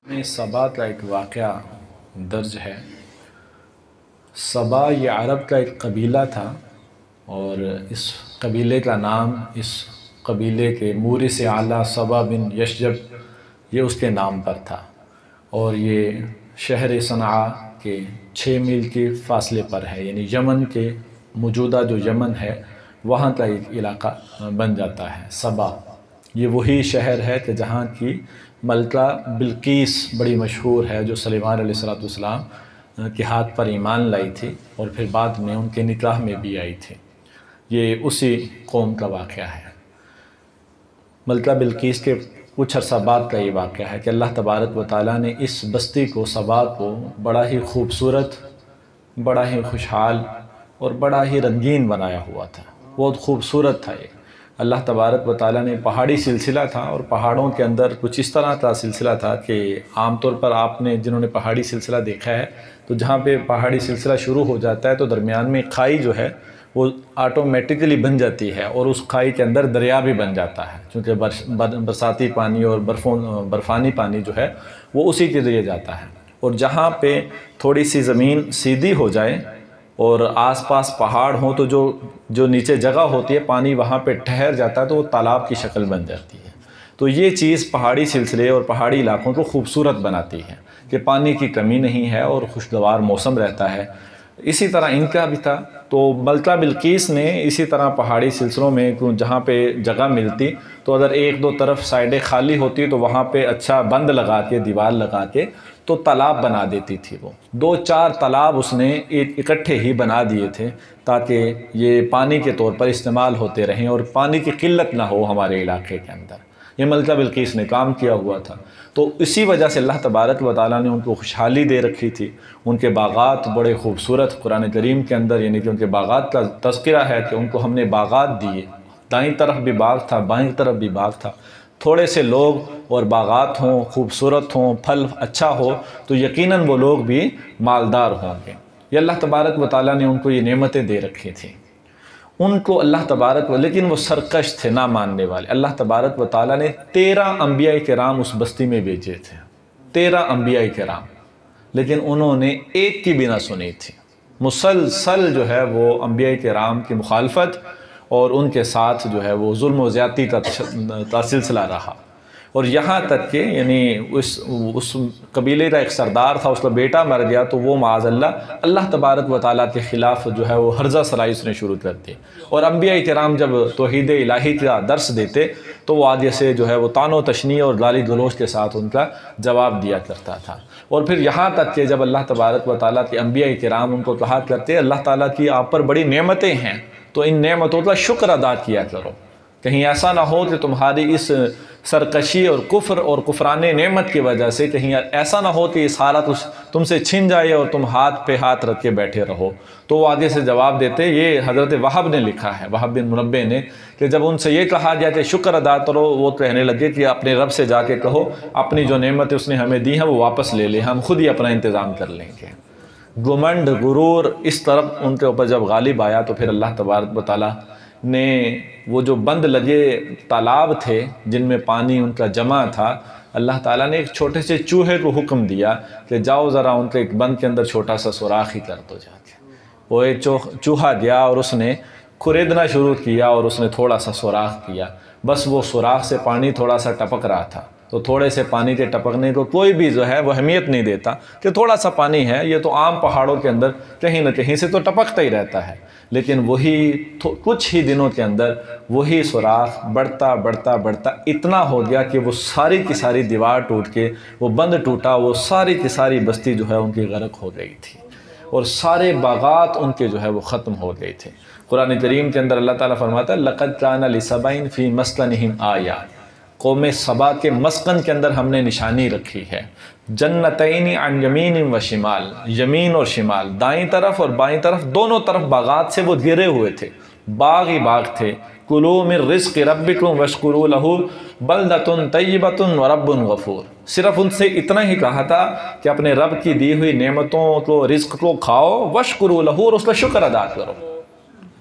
میں صبا کا ایک واقعہ درج ہے۔ صبا یہ عرب کا ایک قبیلہ تھا، اور اس قبیلے کا نام اس قبیلے کے مورث اعلیٰ صبا بن یشجب یہ اس کے نام پر تھا، اور یہ شہر صنعاء کے 6 میل کے فاصلے پر ہے، یعنی یمن کے موجودہ جو یمن ہے وہاں کا ایک علاقہ بن جاتا ہے صبا۔ یہ وہی شہر ہے کہ جہاں کی ملکہ بلقیس بڑی مشہور ہے، جو سلیمان علیہ السلام کے ہاتھ پر ایمان لائی تھی اور پھر بعد میں ان کے نکاح میں بھی آئی تھی۔ یہ اسی قوم کا واقعہ ہے۔ ملکہ بلقیس کے کچھ عرصہ بعد کا یہ واقعہ ہے کہ اللہ تبارک و تعالیٰ نے اس بستی کو، صبا کو، بڑا ہی خوبصورت، بڑا ہی خوشحال اور بڑا ہی رنگین بنایا ہوا تھا۔ بہت خوبصورت تھا یہ۔ اللہ تبارک و تعالیٰ نے پہاڑی سلسلہ تھا، اور پہاڑوں کے اندر کچھ اس طرح کا سلسلہ تھا کہ عام طور پر آپ نے جنہوں نے پہاڑی سلسلہ دیکھا ہے تو جہاں پہ پہاڑی سلسلہ شروع ہو جاتا ہے تو درمیان میں کھائی جو ہے وہ آٹومیٹکلی بن جاتی ہے، اور اس کھائی کے اندر دریا بھی بن جاتا ہے، چونکہ برساتی پانی اور برفانی پانی جو ہے وہ اسی کے ذریعے جاتا ہے۔ اور جہاں پہ تھوڑی سی زمین سیدھی ہو جائے اور آس پاس پہاڑ ہوں تو جو نیچے جگہ ہوتی ہے پانی وہاں پہ ٹھہر جاتا ہے تو وہ تالاب کی شکل بن جاتی ہے۔ تو یہ چیز پہاڑی سلسلے اور پہاڑی علاقوں کو خوبصورت بناتی ہے کہ پانی کی کمی نہیں ہے اور خوشگوار موسم رہتا ہے۔ اسی طرح ان کا بھی تھا، تو ملکہ بلقیس نے اسی طرح پہاڑی سلسلوں میں جہاں پہ جگہ ملتی تو اگر ایک دو طرف سائڈیں خالی ہوتی تو وہاں پہ اچھا بند لگا کے، دیوار لگا کے تو تالاب بنا دیتی تھی۔ وہ 2-4 تالاب اس نے اکٹھے ہی بنا دیے تھے تاکہ یہ پانی کے طور پر استعمال ہوتے رہیں اور پانی کی قلت نہ ہو ہمارے علاقے کے اندر۔ یہ ملکہ بلقیس نے کام کیا ہوا تھا، تو اسی وجہ سے اللہ تبارک و تعالیٰ نے ان کو خوشحالی دے رکھی تھی۔ ان کے باغات بڑے خوبصورت، قرآن کریم کے اندر یعنی کہ ان کے باغات کا تذکرہ ہے کہ ان کو ہم نے باغات دیے، دائیں طرف بھی باغ تھا، بائیں طرف بھی باغ تھا۔ تھوڑے سے لوگ اور باغات ہوں، خوبصورت ہوں، پھل اچھا ہو تو یقیناً وہ لوگ بھی مالدار ہوں گے۔ یہ اللہ تبارک و تعالیٰ نے ان کو یہ نعمتیں دے رکھی تھیں۔ ان کو اللہ تبارک و، لیکن وہ سرکش تھے، نہ ماننے والے۔ اللہ تبارک و تعالیٰ نے 13 انبیاء کرام اس بستی میں بھیجے تھے، 13 انبیاء کرام، لیکن انہوں نے ایک کی بھی نہ سنی تھی۔ مسلسل جو ہے وہ انبیاء کرام کی مخالفت اور ان کے ساتھ جو ہے وہ ظلم و زیادتی کا سلسلہ رہا، اور یہاں تک کہ یعنی اس قبیلے کا ایک سردار تھا، اس کا بیٹا مر گیا تو وہ معاذ اللہ تبارک و تعالیٰ کے خلاف جو ہے وہ ہرزہ سرائی اس نے شروع کر دی، اور انبیاء کرام جب توحید الہی کا درس دیتے تو وہ آگے سے جو ہے وہ طعن و تشنیع اور گالی گلوچ کے ساتھ ان کا جواب دیا کرتا تھا۔ اور پھر یہاں تک کہ جب اللہ تبارک و تعالیٰ کے انبیاء کرام ان کو کہا کرتے اللہ تعالیٰ کی آپ پر بڑی نعمتیں ہیں تو ان نعمتوں کا شکر ادا کیا کرو، کہیں ایسا نہ ہو کہ تمہاری اس سرکشی اور کفر اور کفران نعمت کی وجہ سے کہیں ایسا نہ ہو کہ یہ سارا کچھ تم سے چھن جائے اور تم ہاتھ پہ ہاتھ رکھ کے بیٹھے رہو۔ تو وہ آگے سے جواب دیتے، یہ حضرت وہب نے لکھا ہے، وہب بن منبع نے، کہ جب ان سے یہ کہا گیا کہ شکر ادا کرو، وہ کہنے لگے کہ اپنے رب سے جا کے کہو اپنی جو نعمتیں اس نے ہمیں دی ہیں وہ واپس لے لیں، ہم خود ہی اپنا انتظام کر لیں گے۔ گمنڈ، غرور اس طرف ان کے اوپر جب غالب آیا تو پھر اللہ تبارک و تعالیٰ نے وہ جو بند لگے تالاب تھے جن میں پانی ان کا جمع تھا، اللہ تعالیٰ نے ایک چھوٹے سے چوہے کو حکم دیا کہ جاؤ ذرا ان کے ایک بند کے اندر چھوٹا سا سوراخ ہی کر دو جا کے۔ وہ ایک چوہا گیا اور اس نے کھریدنا شروع کیا اور اس نے تھوڑا سا سوراخ کیا، بس وہ سوراخ سے پانی تھوڑا سا ٹپک رہا تھا، تو تھوڑے سے پانی کے ٹپکنے کو کوئی بھی جو ہے وہ اہمیت نہیں دیتا کہ تھوڑا سا پانی ہے، یہ تو عام پہاڑوں کے اندر کہیں نہ کہیں سے تو ٹپکتا ہی رہتا ہے۔ لیکن وہی کچھ ہی دنوں کے اندر وہی سوراخ بڑھتا بڑھتا بڑھتا اتنا ہو گیا کہ وہ ساری کی ساری دیوار ٹوٹ کے وہ بند ٹوٹا، وہ ساری کی ساری بستی جو ہے ان کی غرق ہو گئی تھی، اور سارے باغات ان کے جو ہے وہ ختم ہو گئے تھے۔ قرآن کریم کے اندر اللہ تعالیٰ فرماتا ہے لَقَدْ كَانَ لِسَبَإٍ فِي مَسْكَنِهِمْ آیَةٌ، قوم صبا کے مسکن کے اندر ہم نے نشانی رکھی ہے۔ جنتین عن یمین و شمال، یمین اور شمال، دائیں طرف اور بائیں طرف دونوں طرف باغات سے وہ گھرے ہوئے تھے، باغ ہی باغ تھے۔ کلوا من رزق ربکم واشکروا لہ بلدۃ طیبۃ ورب غفور، صرف ان سے اتنا ہی کہا تھا کہ اپنے رب کی دی ہوئی نعمتوں کو، رزق کو کھاؤ، واشکروا لہ، اور اس کا شکر ادا کرو۔